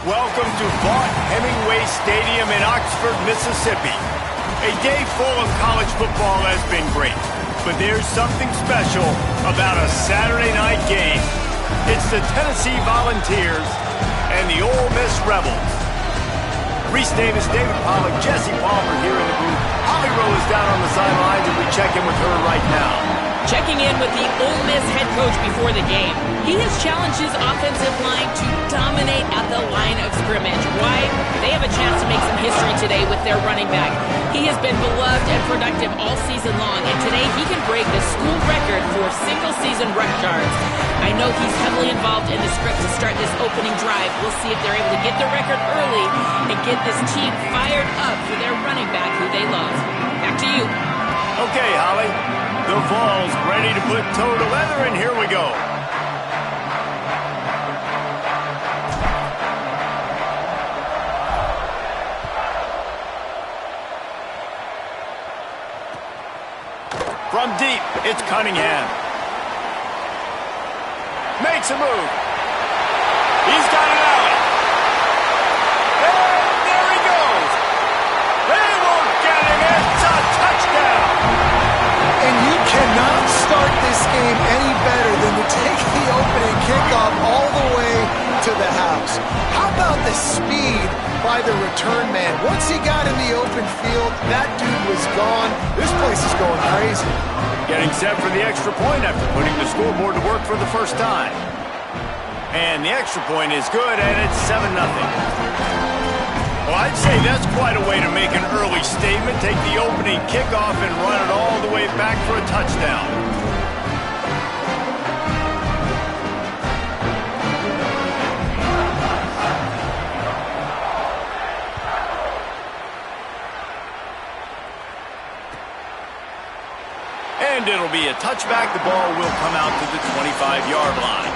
Welcome to Vaught Hemingway Stadium in Oxford, Mississippi. A day full of college football has been great, but there's something special about a Saturday night game. It's the Tennessee Volunteers and the Ole Miss Rebels. Reese Davis, David Pollack, Jesse Palmer here in the booth. Holly Rowe is down on the sidelines, and we check in with her right now. Checking in with the Ole Miss head coach before the game. He has challenged his offensive line to dominate at the line of scrimmage. Why? They have a chance to make some history today with their running back. He has been beloved and productive all season long, and today he can break the school record for single-season rush yards. I know he's heavily involved in the script to start this opening drive. We'll see if they're able to get the record early and get this team fired up for their running back who they love. Back to you. Okay, Holly. The Vols ready to put toe to leather, and here we go. From deep, it's Cunningham. Makes a move. He's got it out. And there he goes. They won't get him. It's a touchdown. And you cannot start this game any better than to take the opening kickoff all the way to the house. How about the speed by the return man? Once he got in the open field, that dude was gone. This place is going crazy. Getting set for the extra point after putting the scoreboard to work for the first time. And the extra point is good, and it's 7-0. Well, I'd say that's quite a way to make an early statement. Take the opening kickoff and run it all the way back for a touchdown. And it'll be a touchback. The ball will come out to the 25-yard line.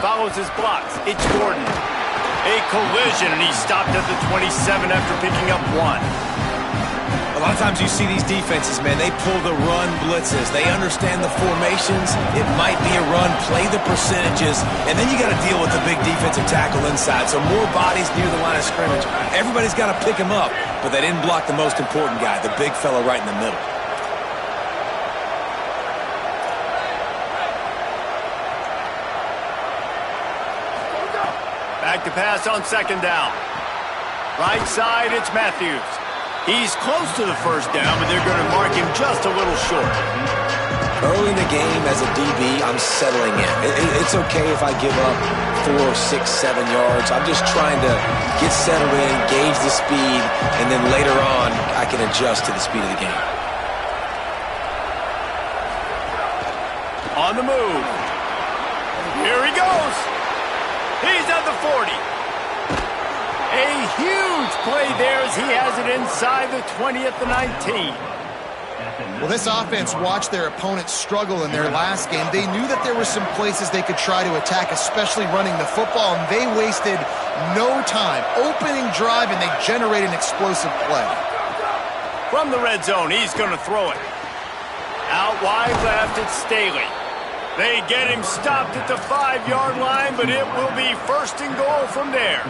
Follows his blocks. It's Gordon. A collision, and he stopped at the 27 after picking up 1. A lot of times you see these defenses, man, they pull the run blitzes. They understand the formations. It might be a run, play the percentages, and then you got to deal with the big defensive tackle inside. So more bodies near the line of scrimmage. Everybody's got to pick him up, but they didn't block the most important guy, the big fella right in the middle. Back to pass on second down. Right side, it's Matthews. He's close to the first down, but they're going to mark him just a little short. Early in the game, as a DB, I'm settling in. It's okay if I give up 4, 6, 7 yards. I'm just trying to get settled in, gauge the speed, and then later on, I can adjust to the speed of the game. On the move. Here he goes. He's at the 40. A huge play there as he has it inside the 20 at the 19. Well, this offense watched their opponents struggle in their last game. They knew that there were some places they could try to attack, especially running the football, and they wasted no time. Opening drive, and they generated an explosive play. From the red zone, he's going to throw it. Out wide left, it's Staley. They get him stopped at the 5-yard line, but it will be first and goal from there.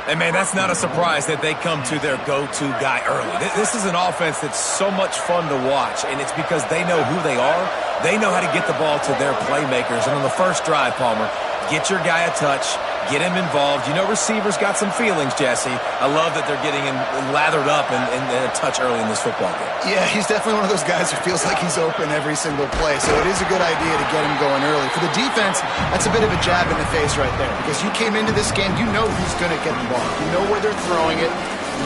And, man, that's not a surprise that they come to their go-to guy early. This is an offense that's so much fun to watch, and it's because they know who they are. They know how to get the ball to their playmakers. And on the first drive, Palmer, get your guy a touch, get him involved. You know receivers got some feelings, Jesse. I love that they're getting him lathered up and a touch early in this football game. Yeah, he's definitely one of those guys who feels like he's open every single play, so it is a good idea to get him going early. For the defense, that's a bit of a jab in the face right there, because you came into this game, you know who's going to get the ball. You know where they're throwing it.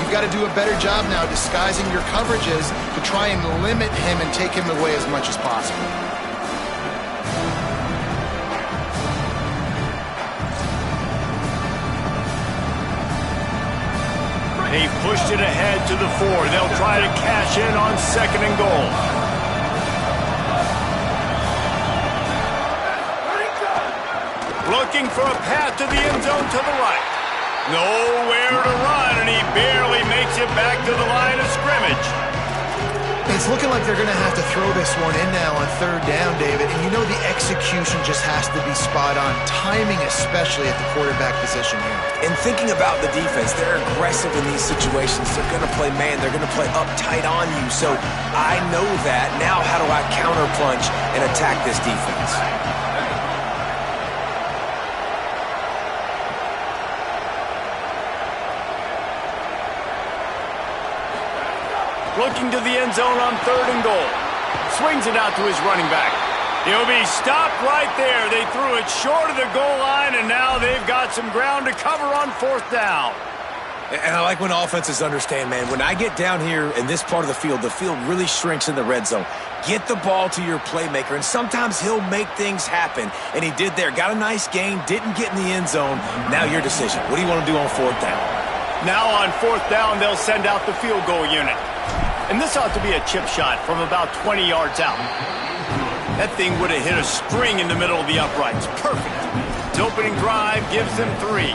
You've got to do a better job now disguising your coverages to try and limit him and take him away as much as possible. They pushed it ahead to the 4. They'll try to cash in on 2nd and goal. Looking for a path to the end zone to the right. Nowhere to run, and he barely makes it back to the line of scrimmage. It's looking like they're going to have to throw this one in now on 3rd down, David. And you know the execution just has to be spot on. Timing especially at the quarterback position here. And thinking about the defense, they're aggressive in these situations. They're going to play man. They're going to play up tight on you. So I know that. Now how do I counterpunch and attack this defense? Looking to the end zone on 3rd and goal. Swings it out to his running back. He'll be stopped right there. They threw it short of the goal line, and now they've got some ground to cover on 4th down. And I like when offenses understand, man, when I get down here in this part of the field really shrinks in the red zone. Get the ball to your playmaker, and sometimes he'll make things happen. And he did there. Got a nice gain, didn't get in the end zone. Now your decision. What do you want to do on 4th down? Now on 4th down, they'll send out the field goal unit. And this ought to be a chip shot from about 20 yards out. That thing would have hit a string in the middle of the uprights. Perfect. Its opening drive gives them 3.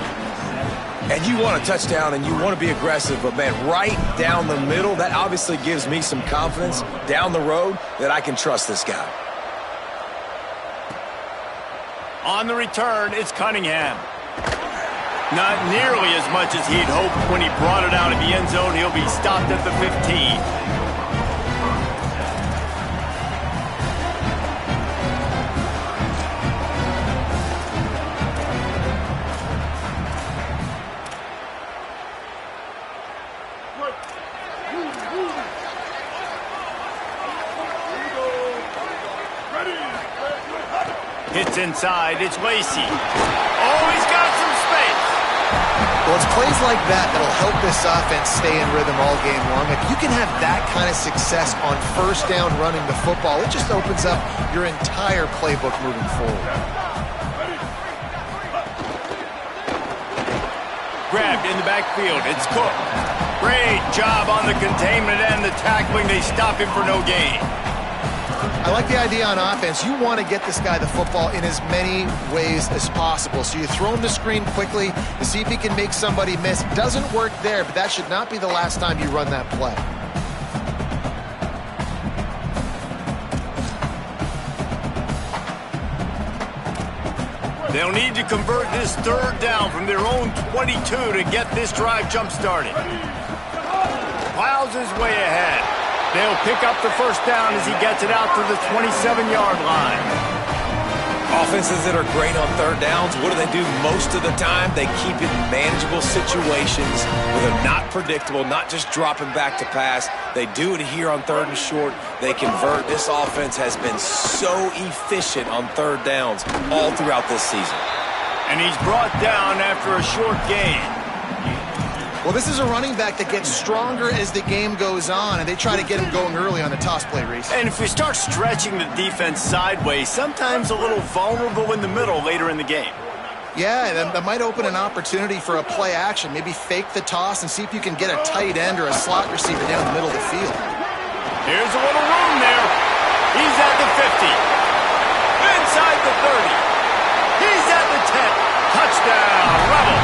And you want a touchdown and you want to be aggressive, but, man, right down the middle, that obviously gives me some confidence down the road that I can trust this guy. On the return, it's Cunningham. Not nearly as much as he'd hoped when he brought it out of the end zone. He'll be stopped at the 15. Hits inside, it's Lacey. Oh, he's got some space. Well, it's plays like that that'll help this offense stay in rhythm all game long. If you can have that kind of success on 1st down running the football, it just opens up your entire playbook moving forward. Grabbed in the backfield, it's Cook. Great job on the containment and the tackling. They stop him for no gain. I like the idea on offense. You want to get this guy the football in as many ways as possible. So you throw him the screen quickly to see if he can make somebody miss. Doesn't work there, but that should not be the last time you run that play. They'll need to convert this 3rd down from their own 22 to get this drive jump-started. Plows his way ahead. They'll pick up the 1st down as he gets it out to the 27-yard line. Offenses that are great on 3rd downs, what do? Most of the time, they keep it in manageable situations where they're not predictable, not just dropping back to pass. They do it here on 3rd and short. They convert. This offense has been so efficient on 3rd downs all throughout this season. And he's brought down after a short gain. Well, this is a running back that gets stronger as the game goes on, and they try to get him going early on the toss play, Reese. And if we start stretching the defense sideways, sometimes a little vulnerable in the middle later in the game. Yeah, that might open an opportunity for a play action. Maybe fake the toss and see if you can get a tight end or a slot receiver down the middle of the field. Here's a little room there. He's at the 50. Inside the 30. He's at the 10. Touchdown, Rebels.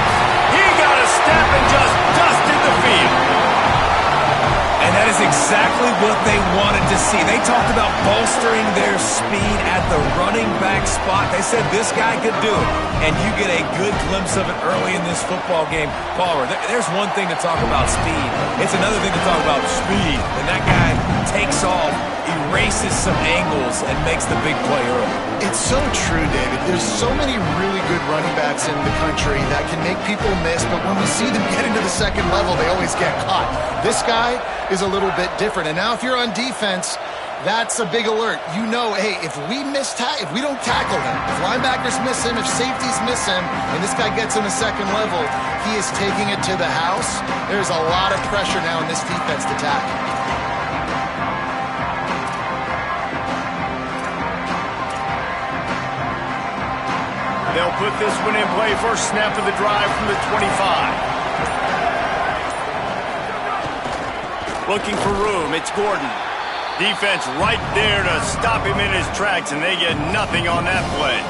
He got a step and just dusted the field. And that is exactly what they wanted to see. They talked about bolstering their speed at the running back spot. They said this guy could do it. And you get a good glimpse of it early in this football game. Palmer, there's one thing to talk about speed. It's another thing to talk about speed. When that guy takes off, erases some angles, and makes the big play early. It's so true, David. There's so many really good running backs in the country that can make people miss, but when we see them get into the 2nd level, they always get caught. This guy is a little bit different. And now if you're on defense, that's a big alert. You know, hey, if we don't tackle him, if linebackers miss him, if safeties miss him, and this guy gets in the 2nd level, he is taking it to the house. There's a lot of pressure now in this defense to tackle. They'll put this one in play. First snap of the drive from the 25. Looking for room. It's Gordon. Defense right there to stop him in his tracks, and they get nothing on that play.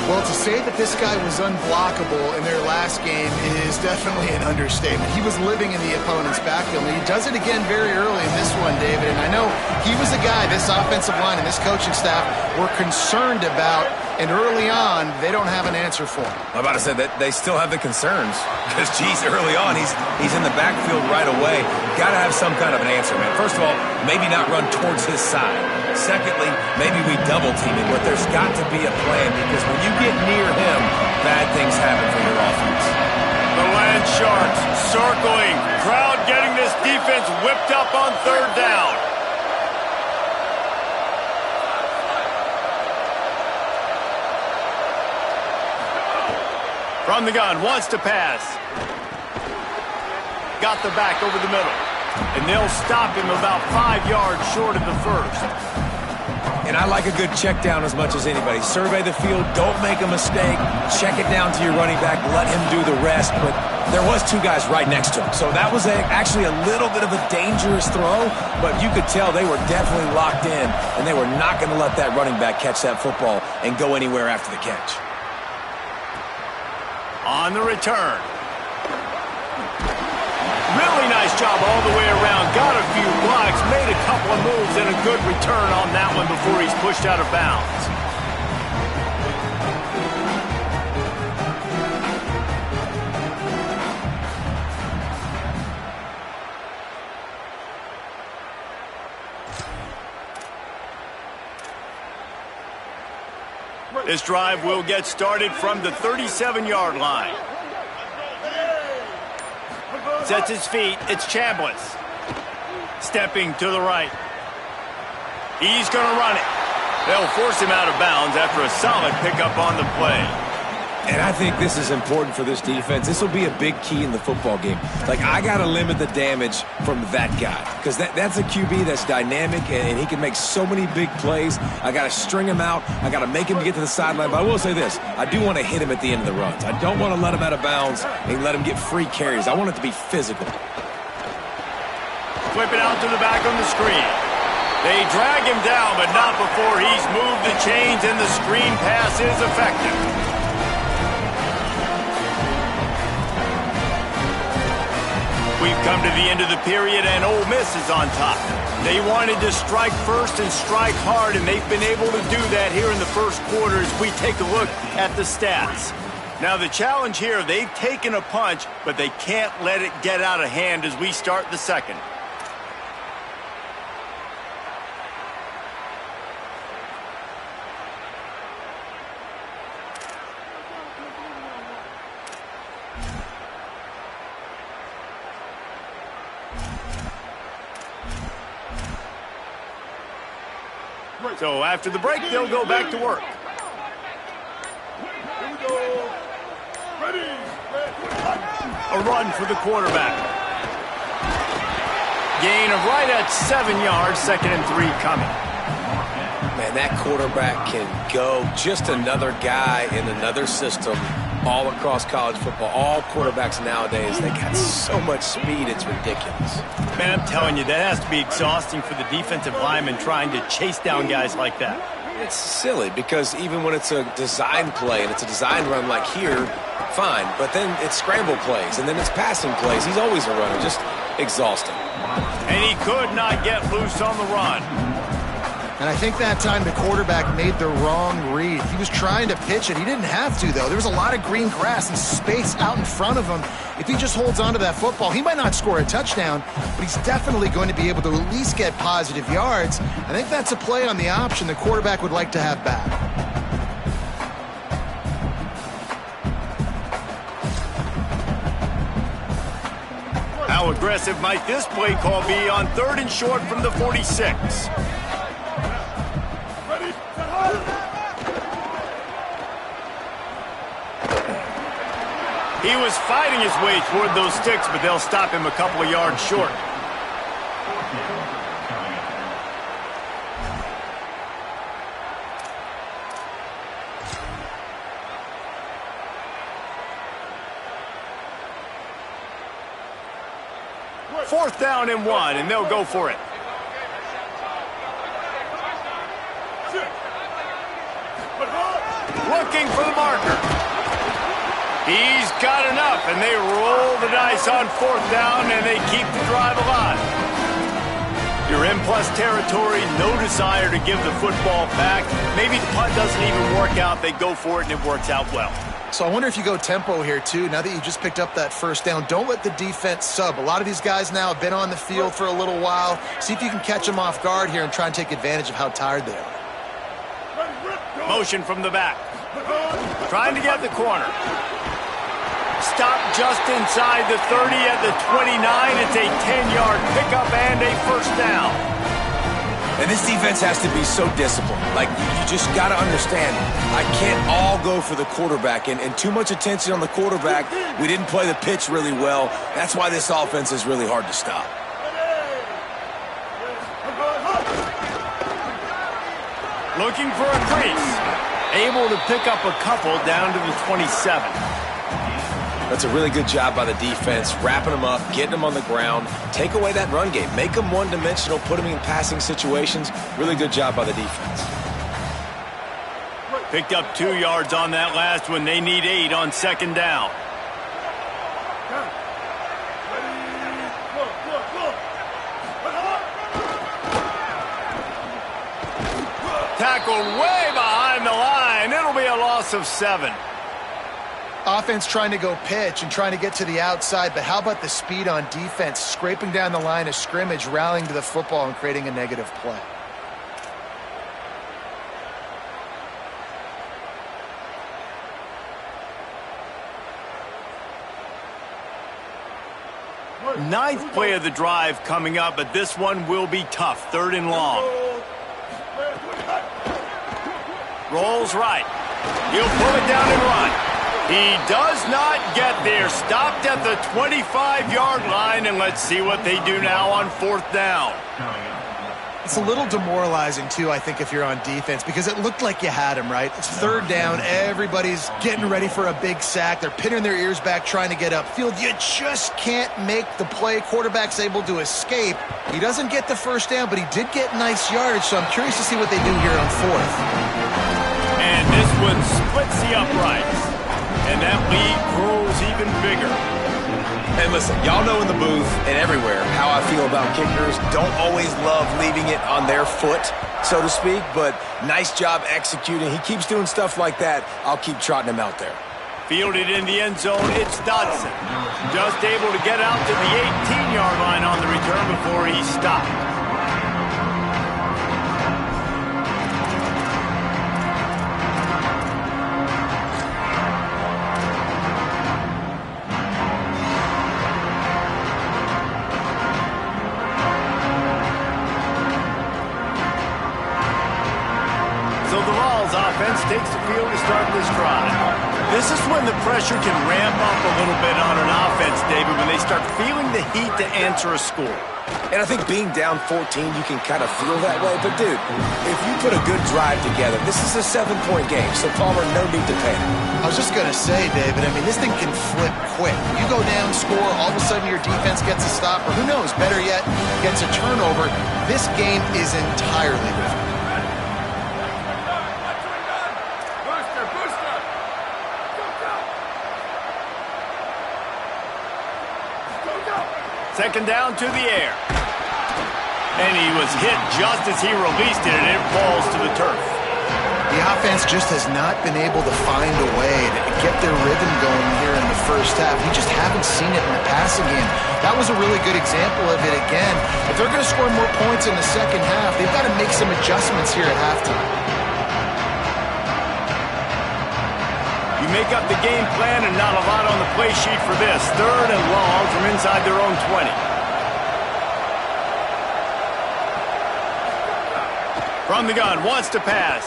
Well, to say that this guy was unblockable in their last game is definitely an understatement. He was living in the opponent's backfield, and he does it again very early in this one, David. And I know he was a guy this offensive line and this coaching staff were concerned about, and early on, they don't have an answer for him. I'm about to say that they still have the concerns because, geez, early on, he's in the backfield right away. Got to have some kind of an answer, man. First of all, maybe not run towards his side. Secondly, maybe we double-team him, but there's got to be a plan because when you get near him, bad things happen for your offense. The Land Sharks circling. Crowd getting this defense whipped up on third down. From the gun, wants to pass. Got the back over the middle. And they'll stop him about 5 yards short of the first. And I like a good check down as much as anybody. Survey the field, don't make a mistake. Check it down to your running back, let him do the rest. But there was two guys right next to him. So that was actually a little bit of a dangerous throw, but you could tell they were definitely locked in, and they were not going to let that running back catch that football and go anywhere after the catch. On the return. Really nice job all the way around. Got a few blocks, made a couple of moves, and a good return on that one before he's pushed out of bounds. This drive will get started from the 37-yard line. Sets his feet. It's Chambliss. Stepping to the right. He's going to run it. They'll force him out of bounds after a solid pickup on the play. And I think this is important for this defense. This will be a big key in the football game. Like, I got to limit the damage from that guy because that's a QB that's dynamic and he can make so many big plays. I got to string him out. I got to make him get to the sideline. But I will say this. I do want to hit him at the end of the runs. I don't want to let him out of bounds and let him get free carries. I want it to be physical. Flip it out to the back on the screen. They drag him down, but not before he's moved the chains and the screen pass is effective. We've come to the end of the period, and Ole Miss is on top. They wanted to strike first and strike hard, and they've been able to do that here in the first quarter as we take a look at the stats. Now, the challenge here, they've taken a punch, but they can't let it get out of hand as we start the second. So after the break, they'll go back to work. A run for the quarterback. Gain of right at 7 yards, 2nd and 3 coming. Man, that quarterback can go. Just another guy in another system all across college football. All quarterbacks nowadays, they got so much speed, it's ridiculous. Man, I'm telling you, that has to be exhausting for the defensive lineman trying to chase down guys like that. It's silly because even when it's a design play and it's a design run like here, fine. But then it's scramble plays and then it's passing plays. He's always a runner, just exhausting. And he could not get loose on the run. And I think that time the quarterback made the wrong read. He was trying to pitch it. He didn't have to, though. There was a lot of green grass and space out in front of him. If he just holds on to that football, he might not score a touchdown, but he's definitely going to be able to at least get positive yards. I think that's a play on the option the quarterback would like to have back. How aggressive might this play call be on 3rd and short from the 46? He was fighting his way toward those sticks, but they'll stop him a couple of yards short. 4th down and 1, and they'll go for it. Looking for the marker. He's got enough, and they roll the dice on 4th down, and they keep the drive alive. You're in plus territory, no desire to give the football back. Maybe the punt doesn't even work out. They go for it, and it works out well. So I wonder if you go tempo here, too. Now that you just picked up that 1st down, don't let the defense sub. A lot of these guys now have been on the field for a little while. See if you can catch them off guard here and try and take advantage of how tired they are. Motion from the back. Trying to get the corner. Stop just inside the 30 at the 29. It's a 10-yard pickup and a 1st down. And this defense has to be so disciplined. Like, you just got to understand, I can't all go for the quarterback. And too much attention on the quarterback. We didn't play the pitch really well. That's why this offense is really hard to stop. Looking for a crease. Able to pick up a couple down to the 27. That's a really good job by the defense, wrapping them up, getting them on the ground, take away that run game, make them one-dimensional, put them in passing situations. Really good job by the defense. Picked up 2 yards on that last one. They need 8 on 2nd down. Tackle way behind the line. It'll be a loss of 7. Offense trying to go pitch and trying to get to the outside, but how about the speed on defense, scraping down the line of scrimmage, rallying to the football and creating a negative play. Ninth play of the drive coming up, but this one will be tough. 3rd and long. Rolls right. He'll pull it down and run. He does not get there. Stopped at the 25-yard line, and let's see what they do now on 4th down. It's a little demoralizing, too, I think, if you're on defense, because it looked like you had him, right? It's 3rd down. Everybody's getting ready for a big sack. They're pinning their ears back, trying to get upfield. You just can't make the play. Quarterback's able to escape. He doesn't get the 1st down, but he did get nice yardage, so I'm curious to see what they do here on 4th. And this one splits the uprights. And that lead grows even bigger. And listen, y'all know in the booth and everywhere how I feel about kickers. Don't always love leaving it on their foot, so to speak, but nice job executing. He keeps doing stuff like that. I'll keep trotting him out there. Fielded in the end zone, it's Dodson. Just able to get out to the 18-yard line on the return before he stopped. Offense takes the field to start this drive. This is when the pressure can ramp up a little bit on an offense, David, when they start feeling the heat to answer a score. And I think being down 14, you can kind of feel that way. But, dude, if you put a good drive together, this is a 7-point game, so Palmer, no need to panic. I was just going to say, David, I mean, this thing can flip quick. You go down, score, all of a sudden your defense gets a stop, or who knows, better yet, gets a turnover. This game is entirely different. Second down to the air. And he was hit just as he released it, and it falls to the turf. The offense just has not been able to find a way to get their rhythm going here in the 1st half. We just haven't seen it in the passing game. That was a really good example of it again. If they're going to score more points in the 2nd half, they've got to make some adjustments here at halftime. You make up the game plan and not a lot on the play sheet for this. 3rd and long from inside their own 20. From the gun, wants to pass.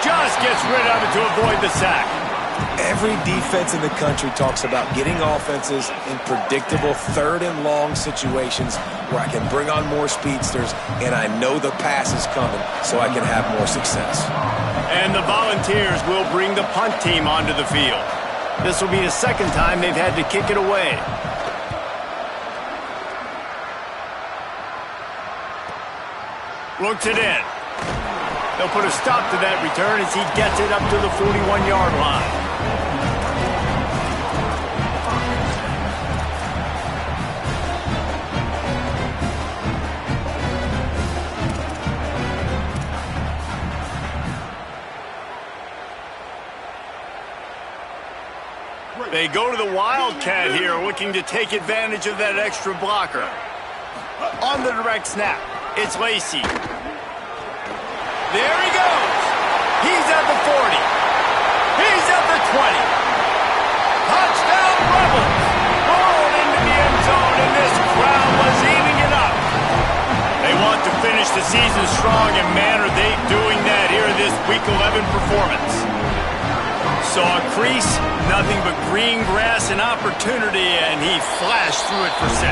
Just gets rid of it to avoid the sack. Every defense in the country talks about getting offenses in predictable 3rd and long situations where I can bring on more speedsters and I know the pass is coming so I can have more success. And the Volunteers will bring the punt team onto the field. This will be the 2nd time they've had to kick it away. Looks it in. They'll put a stop to that return as he gets it up to the 41-yard line. They go to the Wildcat here, looking to take advantage of that extra blocker. On the direct snap, it's Lacey. There he goes. He's at the 40. He's at the 20. Touchdown, Rebels. Rolled into the end zone, and this crowd was eating it up. They want to finish the season strong, and man, are they doing that here in this Week 11 performance. Saw a crease, nothing but green grass and opportunity, and he flashed through it for 6.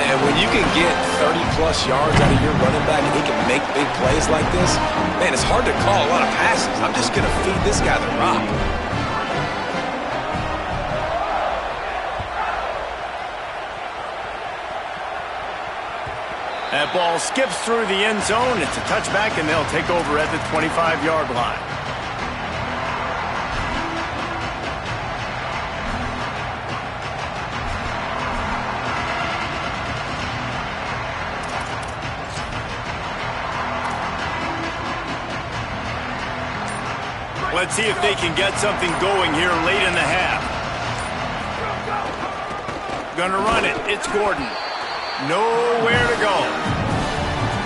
And when you can get 30-plus yards out of your running back and he can make big plays like this, man, it's hard to call a lot of passes. I'm just going to feed this guy the rock. That ball skips through the end zone. It's a touchback, and they'll take over at the 25-yard line. Let's see if they can get something going here late in the half. Gonna run it. It's Gordon. Nowhere to go.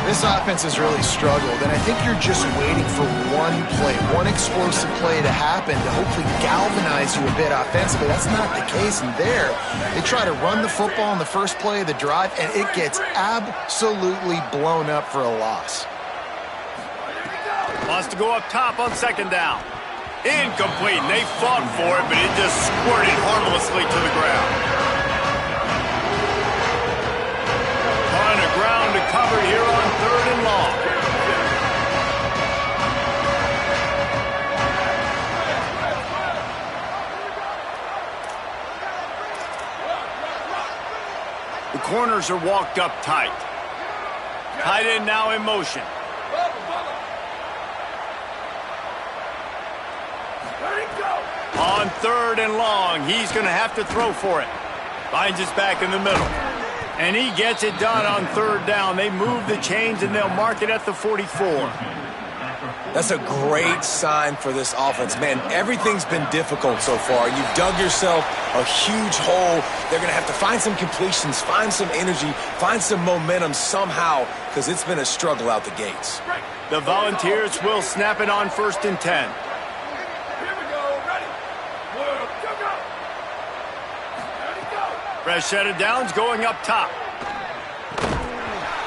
This offense has really struggled, and I think you're just waiting for one play, one explosive play to happen to hopefully galvanize you a bit offensively. That's not the case in there. They try to run the football in the first play of the drive, and it gets absolutely blown up for a loss. Wants to go up top on second down. Incomplete. They fought for it, but it just squirted harmlessly to the ground. Ton of ground to cover here on 3rd and long. The corners are walked up tight. Tight end now in motion. On 3rd and long, he's going to have to throw for it. Finds his back in the middle. And he gets it done on 3rd down. They move the chains, and they'll mark it at the 44. That's a great sign for this offense. Man, everything's been difficult so far. You've dug yourself a huge hole. They're going to have to find some completions, find some energy, find some momentum somehow, because it's been a struggle out the gates. The Volunteers will snap it on 1st and 10. Fresh set of downs going up top.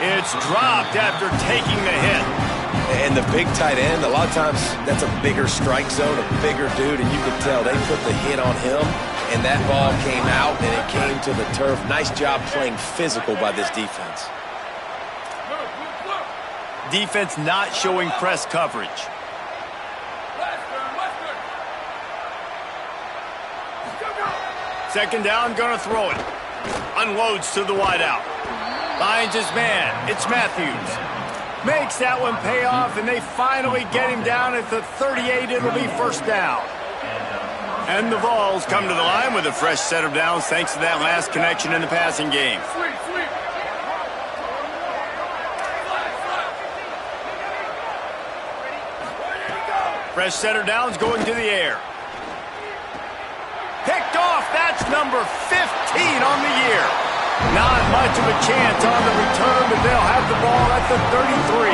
It's dropped after taking the hit. And the big tight end, a lot of times that's a bigger strike zone, a bigger dude, and you can tell they put the hit on him, and that ball came out, and it came to the turf. Nice job playing physical by this defense. Defense not showing press coverage. Second down, gonna throw it. Unloads to the wideout. Finds his man. It's Matthews. Makes that one pay off, and they finally get him down at the 38. It'll be 1st down. And the Vols come to the line with a fresh set of downs thanks to that last connection in the passing game. Fresh set of downs going to the air. Picked off. That's number 15 on the year. Not much of a chance on the return, but they'll have the ball at the 33.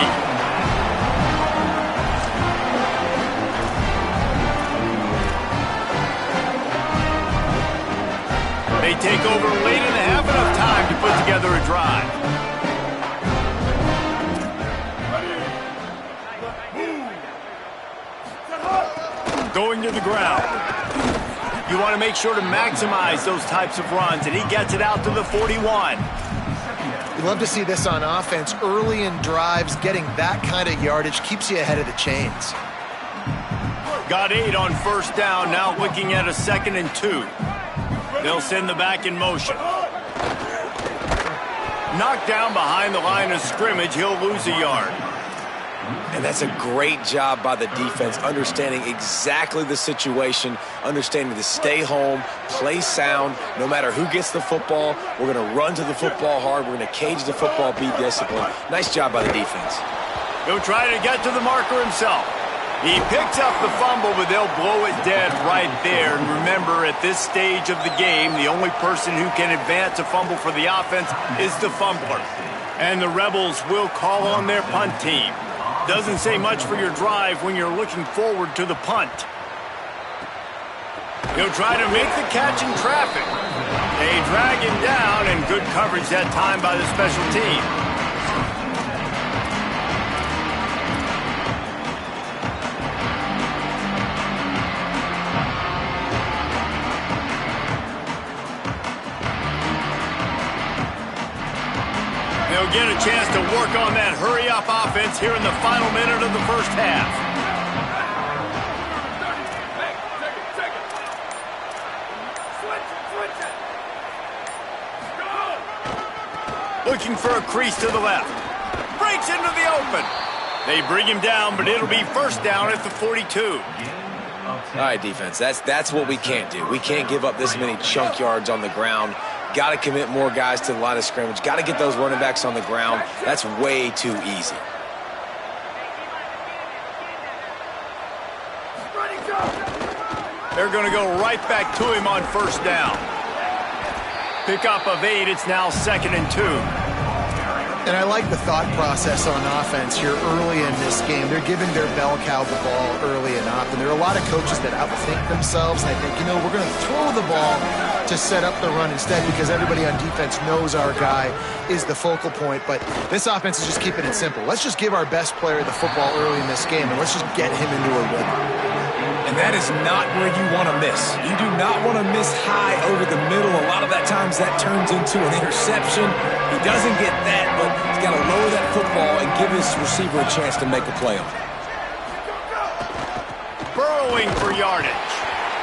They take over late in the half, enough time to put together a drive. Going to the ground. You want to make sure to maximize those types of runs, and he gets it out to the 41. You love to see this on offense. Early in drives, getting that kind of yardage keeps you ahead of the chains. Got 8 on 1st down, now looking at a 2nd and 2. They'll send the back in motion. Knocked down behind the line of scrimmage, he'll lose a yard. And that's a great job by the defense, understanding exactly the situation, understanding to stay home, play sound. No matter who gets the football, we're going to run to the football hard. We're going to cage the football, be disciplined. Nice job by the defense. He'll try to get to the marker himself. He picks up the fumble, but they'll blow it dead right there. And remember, at this stage of the game, the only person who can advance a fumble for the offense is the fumbler. And the Rebels will call on their punt team. Doesn't say much for your drive when you're looking forward to the punt. He'll try to make the catch in traffic. They drag him down, and good coverage that time by the special team. They'll get a chance to work on that hurry-up offense here in the final minute of the first half. Looking for a crease to the left. Breaks into the open. They bring him down, but it'll be first down at the 42. All right, defense, that's what we can't do. We can't give up this many chunk yards on the ground. Got to commit more guys to the line of scrimmage. Got to get those running backs on the ground. That's way too easy. They're going to go right back to him on first down. Pickup of 8. It's now 2nd and 2. And I like the thought process on offense here early in this game. They're giving their bell cow the ball early and often. There are a lot of coaches that outthink themselves, and they think, we're going to throw the ball to set up the run instead because everybody on defense knows our guy is the focal point. But this offense is just keeping it simple. Let's just give our best player the football early in this game, and let's just get him into a rhythm. And that is not where you want to miss. You do not want to miss high over the middle. A lot of that times that turns into an interception. He doesn't get that, but he's got to lower that football and give his receiver a chance to make a play on it. Burrowing for yardage.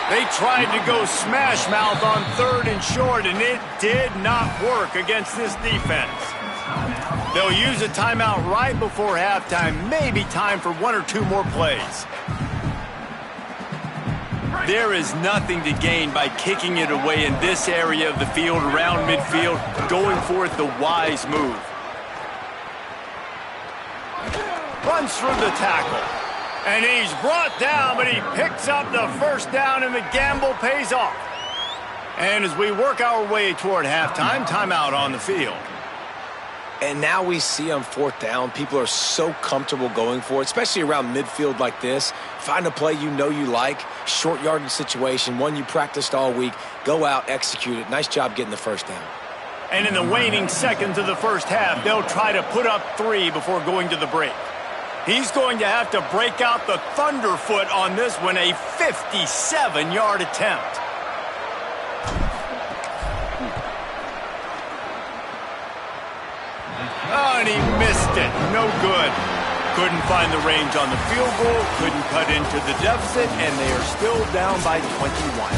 They tried to go smash mouth on 3rd and short, and it did not work against this defense. They'll use a timeout right before halftime. Maybe time for 1 or 2 more plays. There is nothing to gain by kicking it away in this area of the field, around midfield, going for it the wise move. Runs through the tackle. And he's brought down, but he picks up the first down, and the gamble pays off. And as we work our way toward halftime, timeout on the field. And now we see on 4th down, people are so comfortable going for it, especially around midfield like this. Find a play you like, short yardage situation, one you practiced all week. Go out, execute it. Nice job getting the first down. And in the waning seconds of the first half, they'll try to put up 3 before going to the break. He's going to have to break out the thunderfoot on this one, a 57-yard attempt. Oh, and he missed it. No good. Couldn't find the range on the field goal, couldn't cut into the deficit, and they are still down by 21.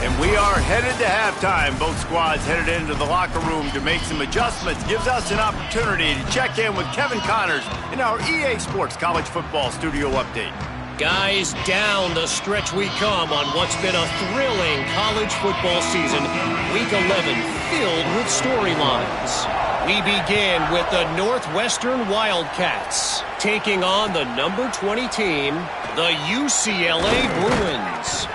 And we are headed to halftime. Both squads headed into the locker room to make some adjustments. Gives us an opportunity to check in with Kevin Connors in our EA Sports College Football Studio Update. Guys, down the stretch we come on what's been a thrilling college football season. Week 11 filled with storylines. We begin with the Northwestern Wildcats taking on the number 20 team, the UCLA Bruins.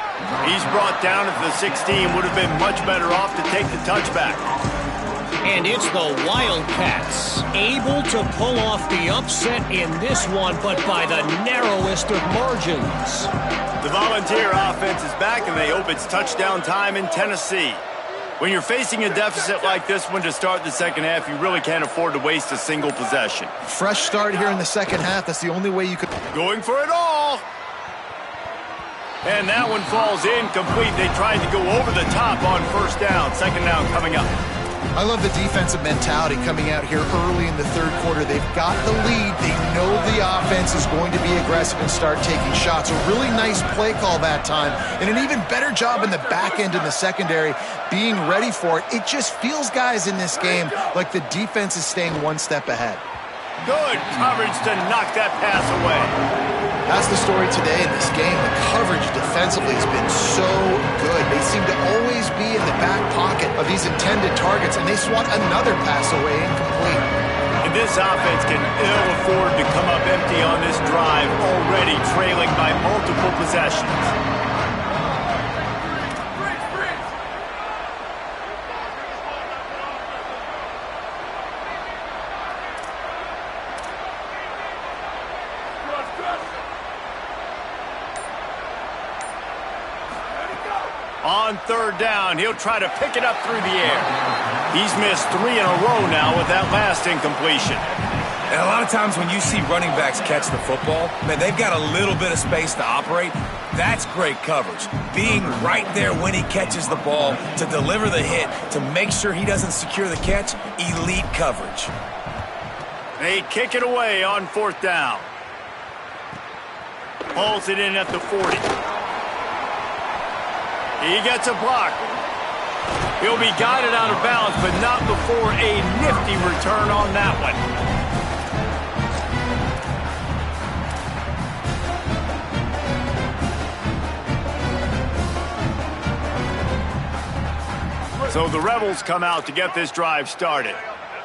He's brought down at the 16. Would have been much better off to take the touchback. And it's the Wildcats able to pull off the upset in this one, but by the narrowest of margins. The Volunteer offense is back, and they hope it's touchdown time in Tennessee. When you're facing a deficit like this one to start the second half, you really can't afford to waste a single possession. Fresh start here in the second half. That's the only way you could... Going for it all. And that one falls incomplete. They tried to go over the top on first down. Second down coming up. I love the defensive mentality coming out here early in the third quarter. They've got the lead. They know the offense is going to be aggressive and start taking shots. A really nice play call that time, and an even better job in the back end in the secondary being ready for it. It just feels, guys, in this game like the defense is staying one step ahead. Good coverage to knock that pass away. That's the story today in this game. The coverage defensively has been so good. They seem to always be in the back pocket of these intended targets, and they swat another pass away incomplete. And this offense can ill afford to come up empty on this drive, already trailing by multiple possessions. On third down, he'll try to pick it up through the air. He's missed 3 in a row now with that last incompletion. And a lot of times when you see running backs catch the football, man, they've got a little bit of space to operate. That's great coverage. Being right there when he catches the ball to deliver the hit, to make sure he doesn't secure the catch, elite coverage. They kick it away on fourth down. Pulls it in at the 40. He gets a block. He'll be guided out of bounds, but not before a nifty return on that one. So the Rebels come out to get this drive started.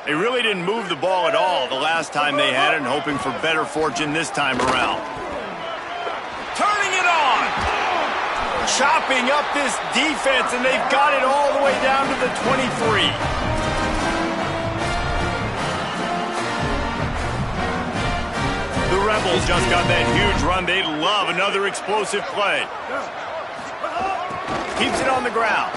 They really didn't move the ball at all the last time they had it, and hoping for better fortune this time around. Turning it on! Chopping up this defense, and they've got it all the way down to the 23. The Rebels just got that huge run. They'd love another explosive play. Keeps it on the ground.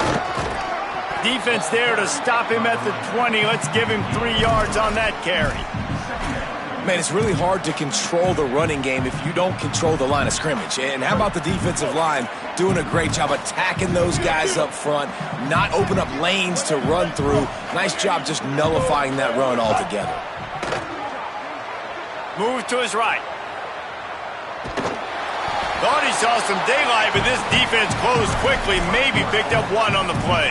Defense there to stop him at the 20. Let's give him 3 yards on that carry. Man, it's really hard to control the running game if you don't control the line of scrimmage. And how about the defensive line doing a great job attacking those guys up front, not open up lanes to run through. Nice job just nullifying that run altogether. Move to his right. Thought he saw some daylight, but this defense closed quickly, maybe picked up 1 on the play.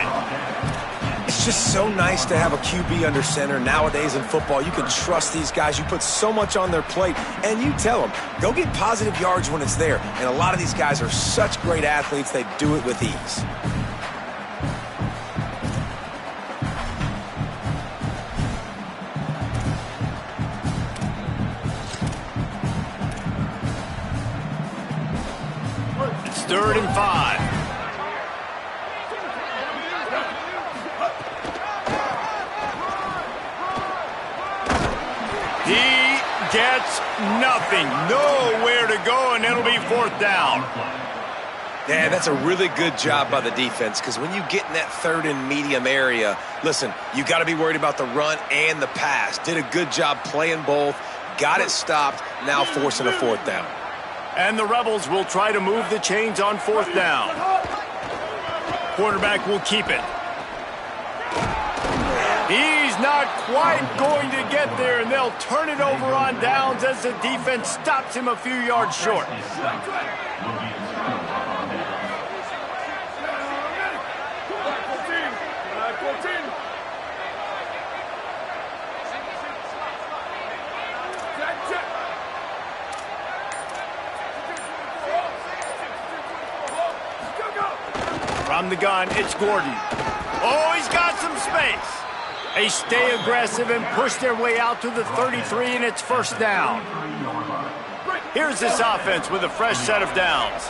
It's just so nice to have a QB under center. Nowadays in football, you can trust these guys. You put so much on their plate, and you tell them, go get positive yards when it's there. And a lot of these guys are such great athletes, they do it with ease. It's 3rd and 5. He gets nothing. Nowhere to go, and it'll be 4th down. Yeah, that's a really good job by the defense, because when you get in that 3rd and medium area, listen, you got to be worried about the run and the pass. Did a good job playing both, got it stopped, now forcing a 4th down. And the Rebels will try to move the chains on 4th down. Quarterback will keep it. He's not quite going to get there, and they'll turn it over on downs as the defense stops him a few yards short. From the gun, it's Gordon. Oh, he's got some space. They stay aggressive and push their way out to the 33, and it's 1st down. Here's this offense with a fresh set of downs.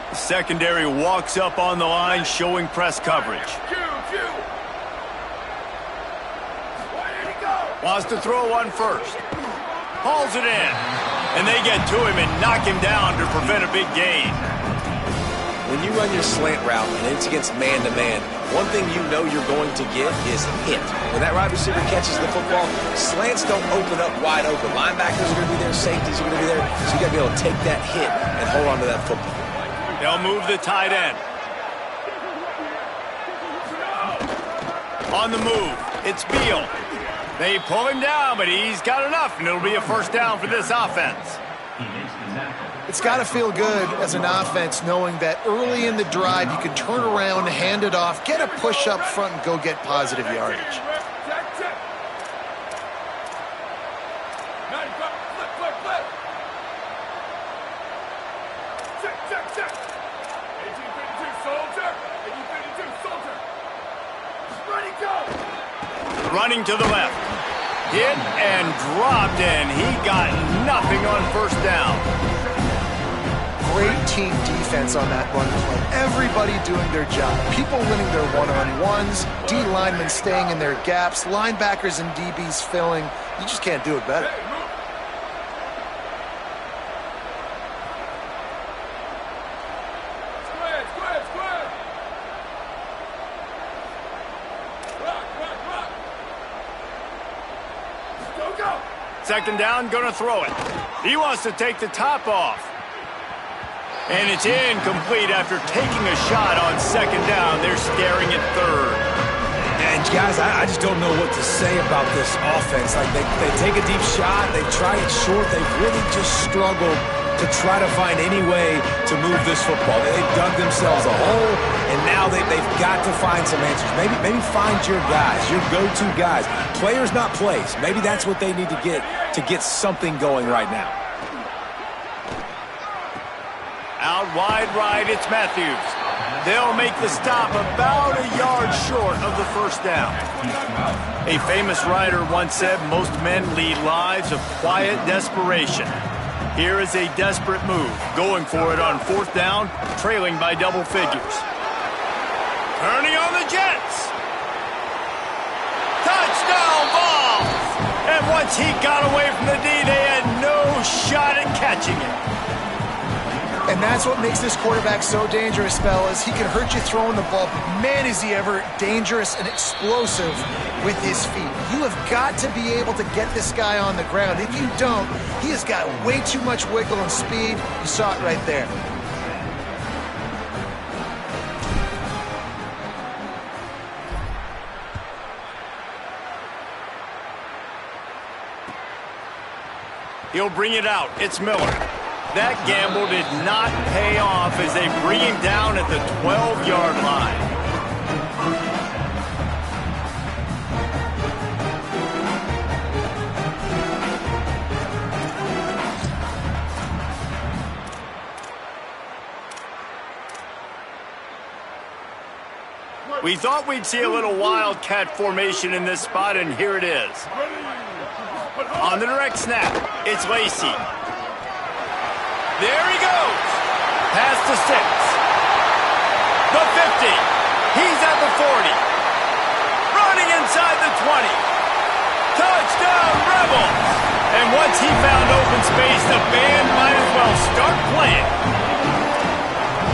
The secondary walks up on the line, showing press coverage. Wants to throw one first. Hauls it in. And they get to him and knock him down to prevent a big gain. When you run your slant route and it's against man-to-man, one thing you know you're going to get is hit. When that wide receiver catches the football, slants don't open up wide open. Linebackers are going to be there, safeties are going to be there, so you got to be able to take that hit and hold on to that football. They'll move the tight end. On the move, it's Beal. They pull him down, but he's got enough, and it'll be a 1st down for this offense. It's got to feel good as an offense knowing that early in the drive you can turn around, hand it off, get a push up front, and go get positive yardage. running to the left. Hit and dropped, and he got nothing on first down. Great team defense on that run play. Everybody doing their job. People winning their one-on-ones, D linemen staying in their gaps, linebackers and DBs filling. You just can't do it better. Second down, gonna throw it. He wants to take the top off. And it's incomplete after taking a shot on second down. They're staring at third. And guys, I just don't know what to say about this offense. Like they take a deep shot, they try it short, they've really just struggled to try to find any way to move this football. They've dug themselves a hole, and now they've got to find some answers. Maybe find your guys, your go-to guys. Players, not plays. Maybe that's what they need to get something going right now. Out wide right, it's Matthews. They'll make the stop about a yard short of the first down. A famous writer once said most men lead lives of quiet desperation. Here is a desperate move, going for it on fourth down, trailing by double figures. Turning on the Jets. Touchdown ball! And once he got away from the D, they had no shot at catching it. And that's what makes this quarterback so dangerous, fellas. He can hurt you throwing the ball, but man, is he ever dangerous and explosive with his feet. You have got to be able to get this guy on the ground. If you don't, he has got way too much wiggle and speed. You saw it right there. He'll bring it out. It's Miller. That gamble did not pay off as they bring him down at the 12-yard line. We thought we'd see a little wildcat formation in this spot, and here it is. On the direct snap, it's Lacey. There he goes. Pass to 6. The 50. He's at the 40. Running inside the 20. Touchdown, Rebels. And once he found open space, the band might as well start playing.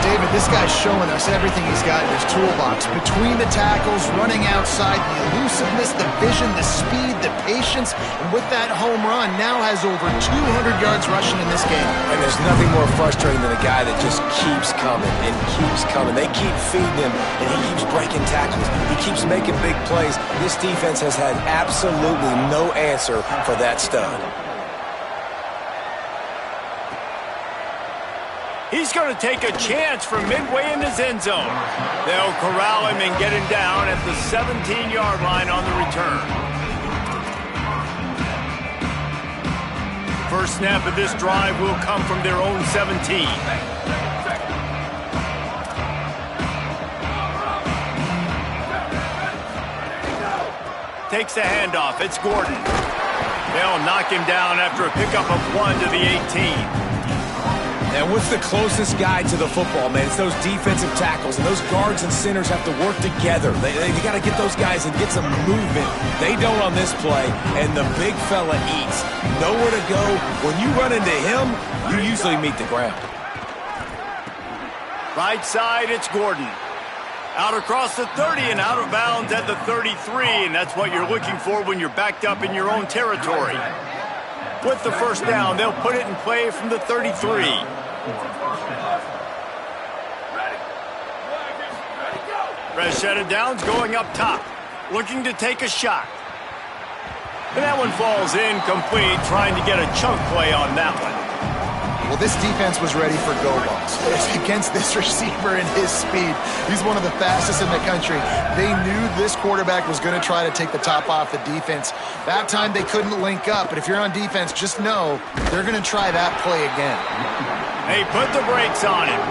David, this guy's showing us everything he's got in his toolbox. Between the tackles, running outside, the elusiveness, the vision, the speed, the patience, and with that home run, now has over 200 yards rushing in this game. And there's nothing more frustrating than a guy that just keeps coming and keeps coming. They keep feeding him, and he keeps breaking tackles. He keeps making big plays. This defense has had absolutely no answer for that stud. He's going to take a chance from midway in his end zone. They'll corral him and get him down at the 17-yard line on the return. First snap of this drive will come from their own 17. Takes the handoff. It's Gordon. They'll knock him down after a pickup of 1 to the 18. And what's the closest guy to the football, man? It's those defensive tackles, and those guards and centers have to work together. They got to get those guys and get some movement. They don't on this play, and the big fella eats. Nowhere to go. When you run into him, you usually meet the ground. Right side, it's Gordon. Out across the 30 and out of bounds at the 33, and that's what you're looking for when you're backed up in your own territory. With the first down, they'll put it in play from the 33. Rashad Downs going up top, looking to take a shot. And that one falls incomplete, trying to get a chunk play on that one. Well, this defense was ready for go balls. Against this receiver and his speed, he's one of the fastest in the country. They knew this quarterback was going to try to take the top off the defense. That time they couldn't link up, but if you're on defense, just know they're going to try that play again. They put the brakes on him.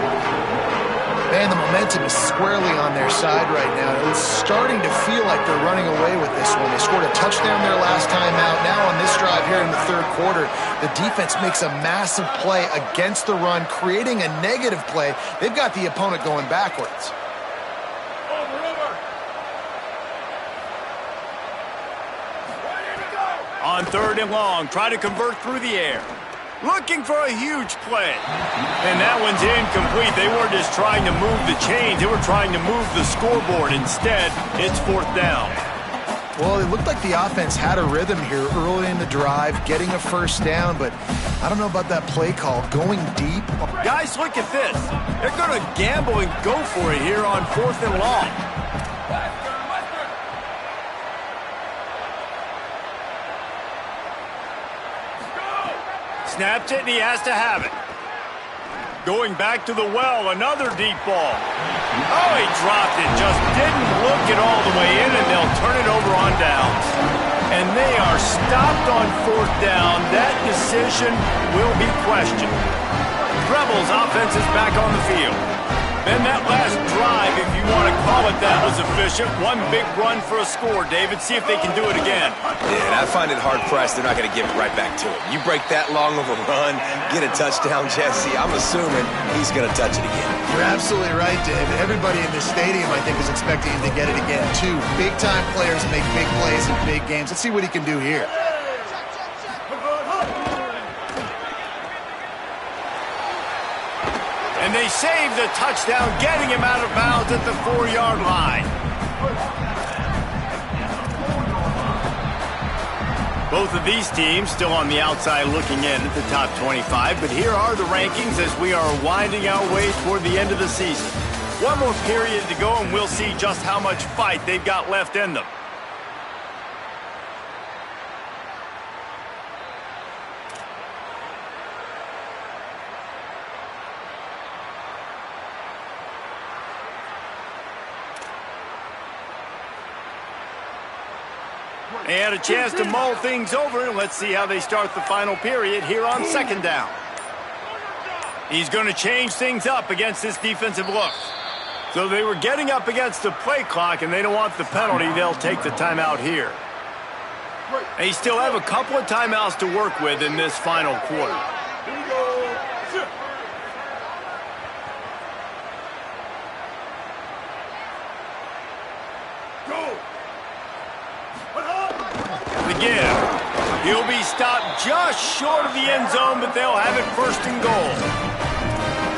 Man, the momentum is squarely on their side right now. It's starting to feel like they're running away with this one. They scored a touchdown their last time out. Now on this drive here in the third quarter, the defense makes a massive play against the run, creating a negative play. They've got the opponent going backwards. On third and long, try to convert through the air. Looking for a huge play. And that one's incomplete. They weren't just trying to move the chains. They were trying to move the scoreboard. Instead, it's fourth down. Well, it looked like the offense had a rhythm here early in the drive, getting a first down, but I don't know about that play call. Going deep. Guys, look at this. They're going to gamble and go for it here on fourth and long. Snaps it, and he has to have it. Going back to the well, another deep ball. Oh, he dropped it. Just didn't look it all the way in, and they'll turn it over on downs. And they are stopped on fourth down. That decision will be questioned. Rebels offense is back on the field. Then that last drive, if you want to call it that, was efficient. One big run for a score, David. See if they can do it again. Yeah, and I find it hard-pressed they're not going to give it right back to him. You break that long of a run, get a touchdown, Jesse, I'm assuming he's going to touch it again. You're absolutely right, David. Everybody in the stadium, I think, is expecting him to get it again, too. Big-time players make big plays in big games. Let's see what he can do here. And they save the touchdown, getting him out of bounds at the 4-yard line. Both of these teams still on the outside looking in at the top 25, but here are the rankings as we are winding our way toward the end of the season. One more period to go, and we'll see just how much fight they've got left in them. And a chance to mull things over, and let's see how they start the final period here on second down. He's going to change things up against this defensive look. So they were getting up against the play clock, and they don't want the penalty. They'll take the timeout here. They still have a couple of timeouts to work with in this final quarter. Again, he'll be stopped just short of the end zone, but they'll have it first and goal.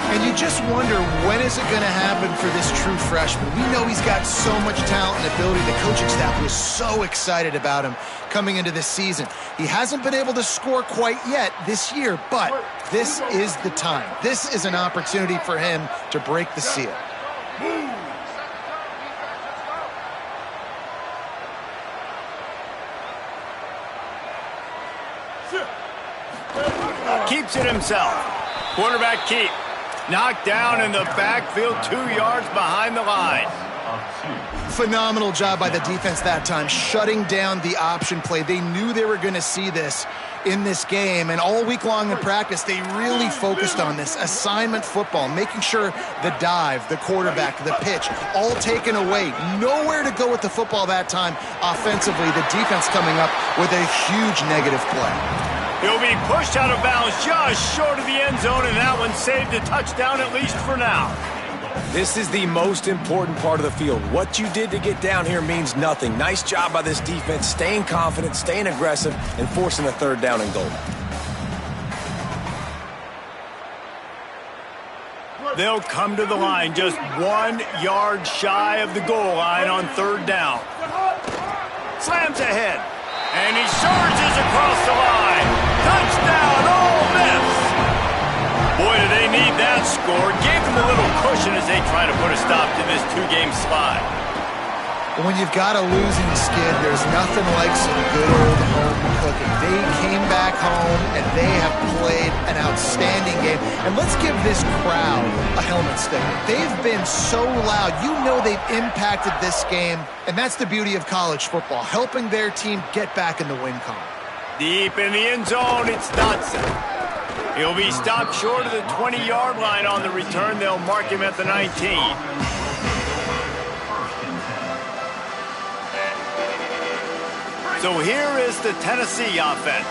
And you just wonder, when is it going to happen for this true freshman? We know he's got so much talent and ability. The coaching staff was so excited about him coming into this season. He hasn't been able to score quite yet this year, but this is the time. This is an opportunity for him to break the seal. Keeps it himself. Quarterback keep. Knocked down in the backfield, 2 yards behind the line. Phenomenal job by the defense that time, shutting down the option play. They knew they were going to see this in this game, and all week long in practice, they really focused on this assignment football, making sure the dive, the quarterback, the pitch, all taken away. Nowhere to go with the football that time offensively. The defense coming up with a huge negative play. He'll be pushed out of bounds just short of the end zone, and that one saved a touchdown, at least for now. This is the most important part of the field. What you did to get down here means nothing. Nice job by this defense, staying confident, staying aggressive, and forcing a third down and goal. They'll come to the line just 1 yard shy of the goal line on third down. Slams ahead, and he surges across the line. Touchdown, Ole Miss! Boy, do they need that score. Gave them a little cushion as they try to put a stop to this 2-game slide. But when you've got a losing skid, there's nothing like some good old home cooking. They came back home, and they have played an outstanding game. And let's give this crowd a helmet sticker. They've been so loud. You know they've impacted this game, and that's the beauty of college football, helping their team get back in the win column. Deep in the end zone, it's Dotson. He'll be stopped short of the 20-yard line on the return. They'll mark him at the 19. So here is the Tennessee offense.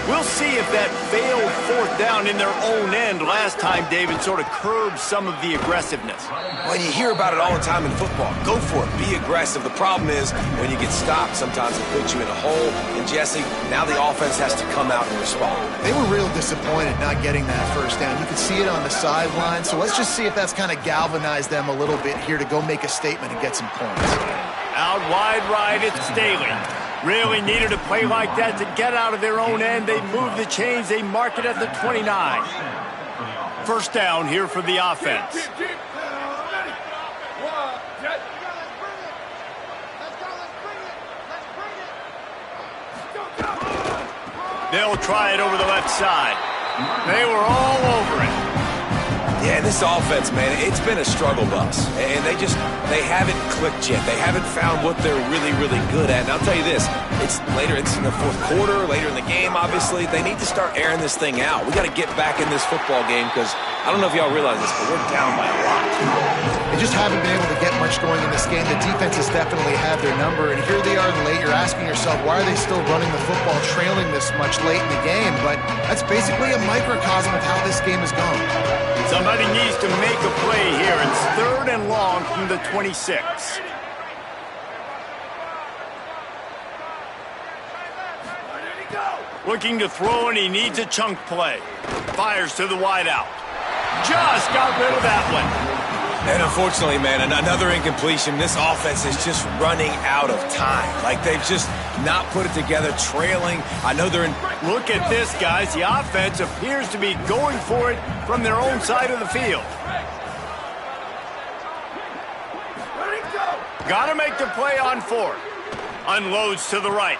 We'll see if that failed fourth down in their own end last time, David, sort of curbed some of the aggressiveness. Well, you hear about it all the time in football. Go for it. Be aggressive. The problem is when you get stopped, sometimes it puts you in a hole. And, Jesse, now the offense has to come out and respond. They were real disappointed not getting that first down. You could see it on the sideline. So let's just see if that's kind of galvanized them a little bit here to go make a statement and get some points. Out wide right, it's Staley. Really needed a play like that to get out of their own end. They move the chains. They mark it at the 29. First down here for the offense. They'll try it over the left side. They were all over it. Yeah, this offense, man, it's been a struggle bus. And they haven't clicked yet. They haven't found what they're really, really good at. And I'll tell you this, it's in the fourth quarter, later in the game, obviously. They need to start airing this thing out. We got to get back in this football game because I don't know if y'all realize this, but we're down by a lot. They just haven't been able to get much going in this game. The defense has definitely had their number, and here they are late. You're asking yourself, why are they still running the football, trailing this much late in the game? But that's basically a microcosm of how this game has gone. Somebody needs to make a play here. It's 3rd and long from the 26. Looking to throw, and he needs a chunk play. Fires to the wideout. Just got rid of that one. And unfortunately, man, another incompletion. This offense is just running out of time. Like, they've just not put it together, trailing. I know they're in... Look at this, guys. The offense appears to be going for it from their own side of the field. Got to make the play on 4th. Unloads to the right.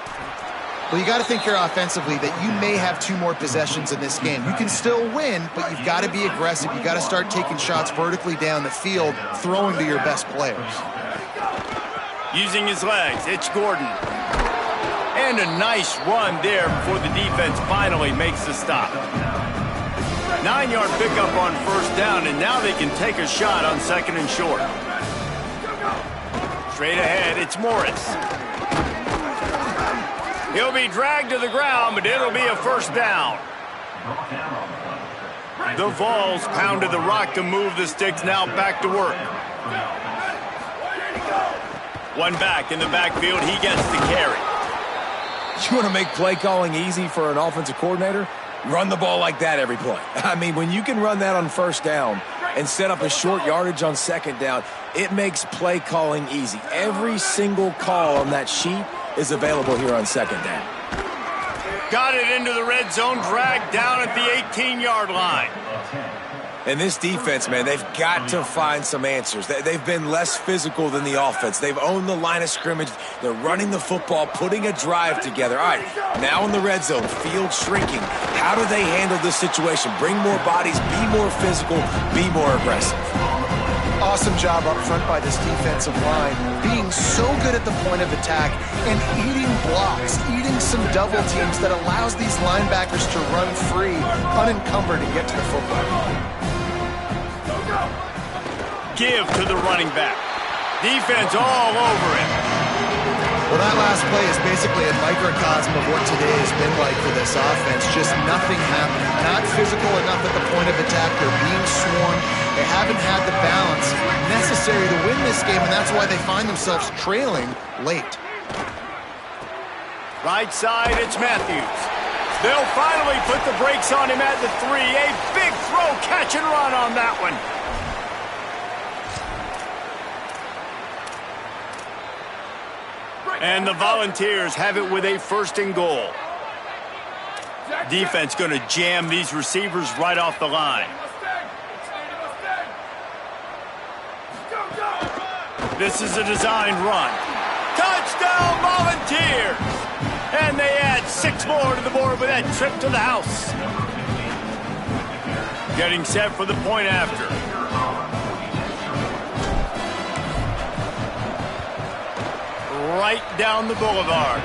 Well, you got to think here offensively that you may have 2 more possessions in this game. You can still win, but you've got to be aggressive. You've got to start taking shots vertically down the field, throwing to your best players. Using his legs, it's Gordon. And a nice run there before the defense finally makes the stop. 9-yard pickup on first down, and now they can take a shot on 2nd and short. Straight ahead, it's Morris. He'll be dragged to the ground, but it'll be a first down. The Vols pounded the rock to move the sticks, now back to work. One back in the backfield, he gets the carry. You want to make play calling easy for an offensive coordinator? Run the ball like that every play. I mean, when you can run that on first down and set up a short yardage on second down, it makes play calling easy. Every single call on that sheet is available here on second down. Got it into the red zone, dragged down at the 18-yard line. And this defense, man, they've got to find some answers. They've been less physical than the offense. They've owned the line of scrimmage. They're running the football, putting a drive together. All right, now in the red zone, field shrinking. How do they handle this situation? Bring more bodies, be more physical, be more aggressive. Awesome job up front by this defensive line, being so good at the point of attack and eating blocks, eating some double teams that allows these linebackers to run free, unencumbered, and get to the football. Give to the running back. Defense all over it. Well, that last play is basically a microcosm of what today has been like for this offense. Just nothing happening. Not physical enough at the point of attack. They're being swarmed. They haven't had the balance necessary to win this game, and that's why they find themselves trailing late. Right side, it's Matthews. They'll finally put the brakes on him at the 3. A big throw, catch and run on that one. And the Volunteers have it with a 1st and goal. Defense going to jam these receivers right off the line. This is a designed run. Touchdown, Volunteers! And they add 6 more to the board with that trip to the house. Getting set for the point after. Right down the boulevard.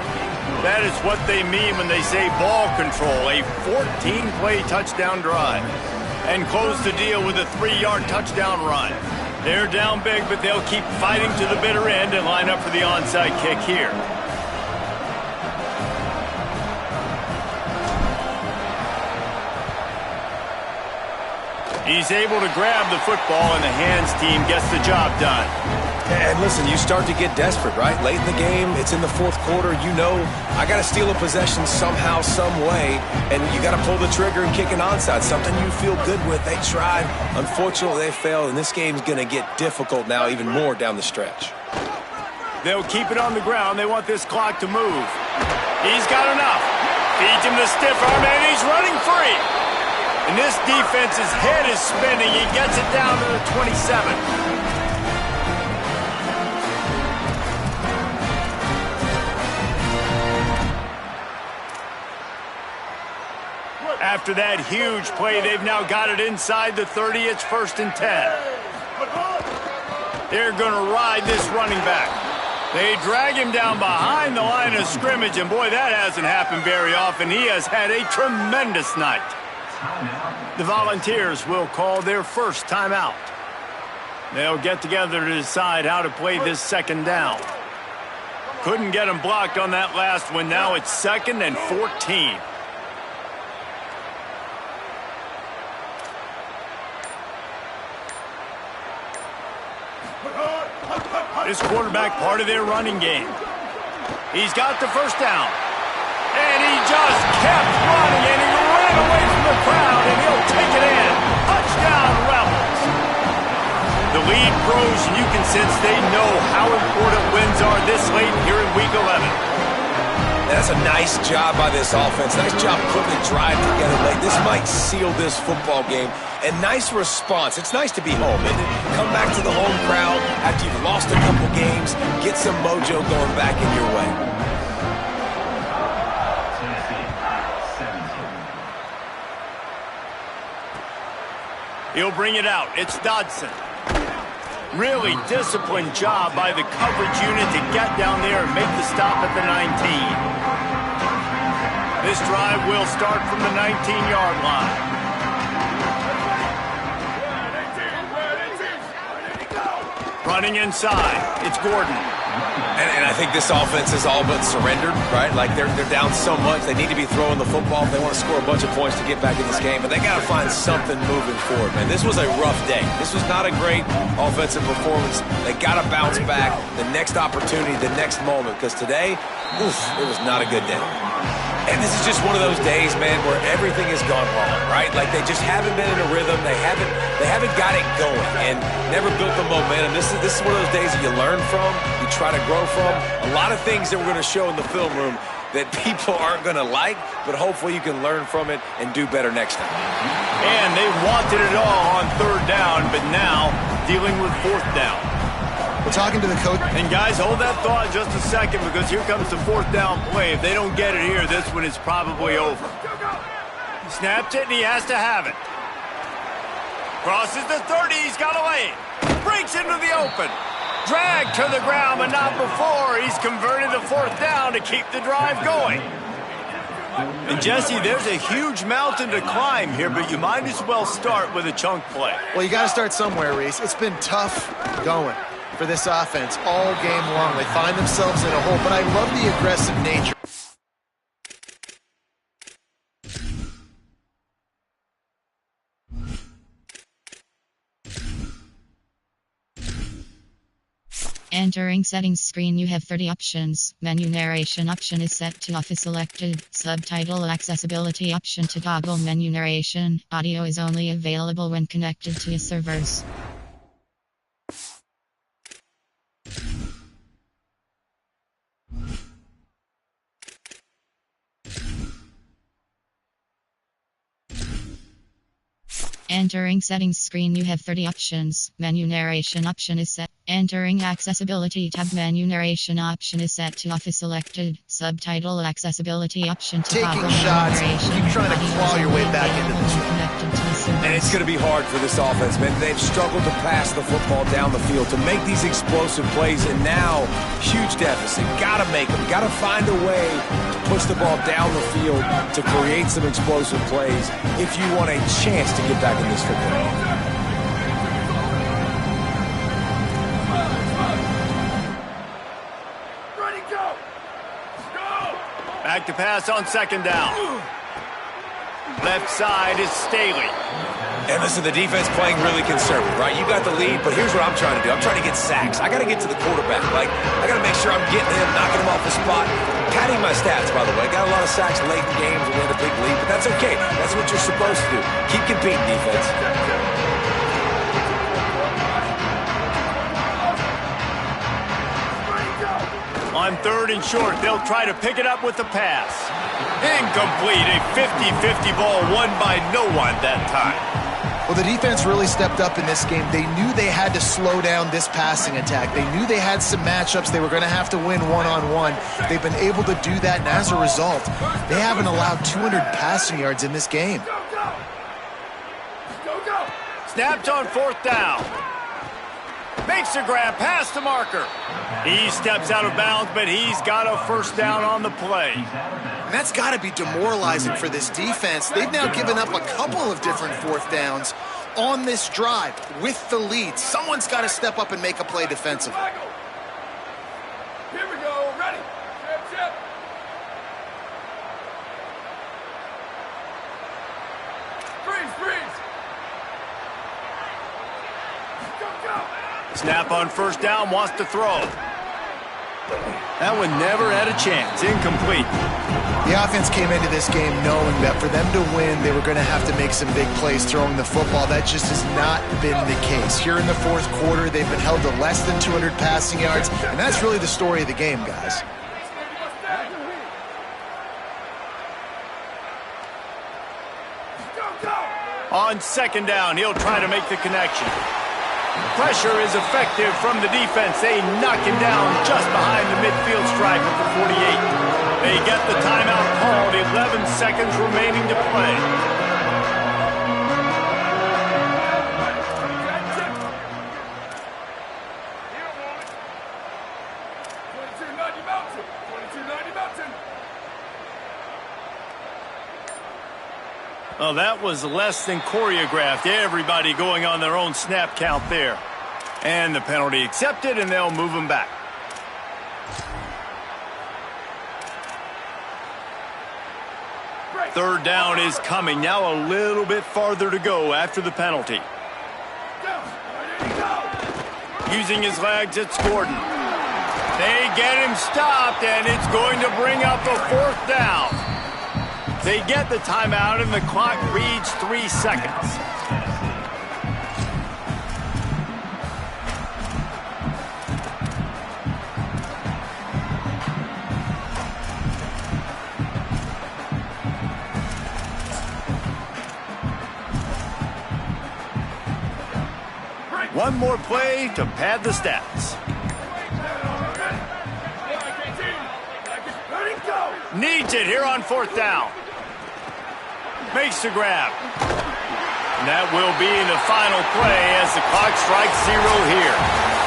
That is what they mean when they say ball control, a 14-play touchdown drive. And close the deal with a 3-yard touchdown run. They're down big, but they'll keep fighting to the bitter end and line up for the onside kick here. He's able to grab the football, and the hands team gets the job done. And listen, you start to get desperate, right? Late in the game, it's in the fourth quarter. You know, I got to steal a possession somehow, some way, and you got to pull the trigger and kick an onside, something you feel good with. They tried. Unfortunately, they failed, and this game's going to get difficult now, even more down the stretch. They'll keep it on the ground. They want this clock to move. He's got enough. Feeds him the stiff arm, and he's running free. And this defense's head is spinning. He gets it down to the 27. After that huge play, they've now got it inside the 30. It's 1st and 10. They're going to ride this running back. They drag him down behind the line of scrimmage, and boy, that hasn't happened very often. He has had a tremendous night. The Volunteers will call their first timeout. They'll get together to decide how to play this second down. Couldn't get him blocked on that last one. Now it's 2nd and 14. This quarterback part of their running game. He's got the first down. And he just kept running, and he ran away from the crowd, and he'll take it in. Touchdown, Rebels. The lead grows, and you can sense they know how important wins are this late here in Week 11. That's a nice job by this offense. Nice job putting the drive together late. This might seal this football game. And nice response. It's nice to be home, isn't it? Come back to the home crowd after you've lost a couple games. Get some mojo going back in your way. He'll bring it out. It's Dodson. Really disciplined job by the coverage unit to get down there and make the stop at the 19. This drive will start from the 19-yard line. Running inside, it's Gordon. And I think this offense is all but surrendered, right? Like they're down so much, they need to be throwing the football if they want to score a bunch of points to get back in this game. But they got to find something moving forward, man. This was a rough day. This was not a great offensive performance. They got to bounce back the next opportunity, the next moment, because today, it was not a good day. And this is just one of those days, man, where everything has gone wrong, right? Like they just haven't been in a rhythm. They haven't got it going and never built the momentum. This is one of those days that you learn from, you try to grow from. A lot of things that we're going to show in the film room that people aren't going to like, but hopefully you can learn from it and do better next time. And they wanted it all on 3rd down, but now dealing with 4th down. We're talking to the coach. And guys, hold that thought just a second, because here comes the 4th down play. If they don't get it here, this one is probably over. He snaps it, and he has to have it. Crosses the 30, he's got a lane. Breaks into the open. Dragged to the ground, but not before. He's converted the 4th down to keep the drive going. And Jesse, there's a huge mountain to climb here, but you might as well start with a chunk play. Well, you got to start somewhere, Reese. It's been tough going for this offense all game long. They find themselves in a hole, but I love the aggressive nature. Entering settings screen, you have 30 options. Menu narration option is set to off is selected. Subtitle accessibility option to toggle menu narration. Audio is only available when connected to your servers. Entering settings screen, you have 30 options. Menu narration option is set. Entering accessibility tab, menu narration option is set to off is selected. Subtitle accessibility option to Taking toggle shots, narration. keep trying to claw your way back into this one. Connected to the servers. And it's going to be hard for this offense, man. They've struggled to pass the football down the field, to make these explosive plays, and now, huge deficit. Got to make them. Got to find a way to push the ball down the field to create some explosive plays if you want a chance to get back in this football game. Back to pass on second down. Left side is Staley. And listen, the defense playing really conservative, right? You got the lead, but here's what I'm trying to do. I'm trying to get sacks. I got to get to the quarterback. I got to make sure I'm getting him, knocking him off the spot. Padding my stats, by the way. Got a lot of sacks late in games when we had a big lead, but that's okay. That's what you're supposed to do. Keep competing, defense. On third and short, they'll try to pick it up with the pass. Incomplete, a 50-50 ball won by no one that time. Well, the defense really stepped up in this game. They knew they had to slow down this passing attack. They knew they had some matchups they were going to have to win one-on-one. They've been able to do that, and as a result, they haven't allowed 200 passing yards in this game. Snapped on fourth down. Makes a grab past the marker. He steps out of bounds, but he's got a first down on the play. And that's got to be demoralizing for this defense. They've now given up a couple of different fourth downs on this drive with the lead. Someone's got to step up and make a play defensively. Here we go. Ready. Chip. Freeze. Go. Snap on first down, wants to throw. That one never had a chance. Incomplete. The offense came into this game knowing that for them to win, they were going to have to make some big plays throwing the football. That just has not been the case. Here in the fourth quarter, they've been held to less than 200 passing yards, and that's really the story of the game, guys. On second down, he'll try to make the connection. Pressure is effective from the defense. They knock him down just behind the midfield stripe at the 48. They get the timeout called. 11 seconds remaining to play. Well, that was less than choreographed. Everybody going on their own snap count there. And the penalty accepted, and they'll move him back. Third down is coming. Now a little bit farther to go after the penalty. Using his legs, it's Gordon. They get him stopped, and it's going to bring up a fourth down. They get the timeout, and the clock reads 3 seconds. One more play to pad the stats. Needs it here on fourth down. Makes the grab. And that will be the final play as the clock strikes 0 here.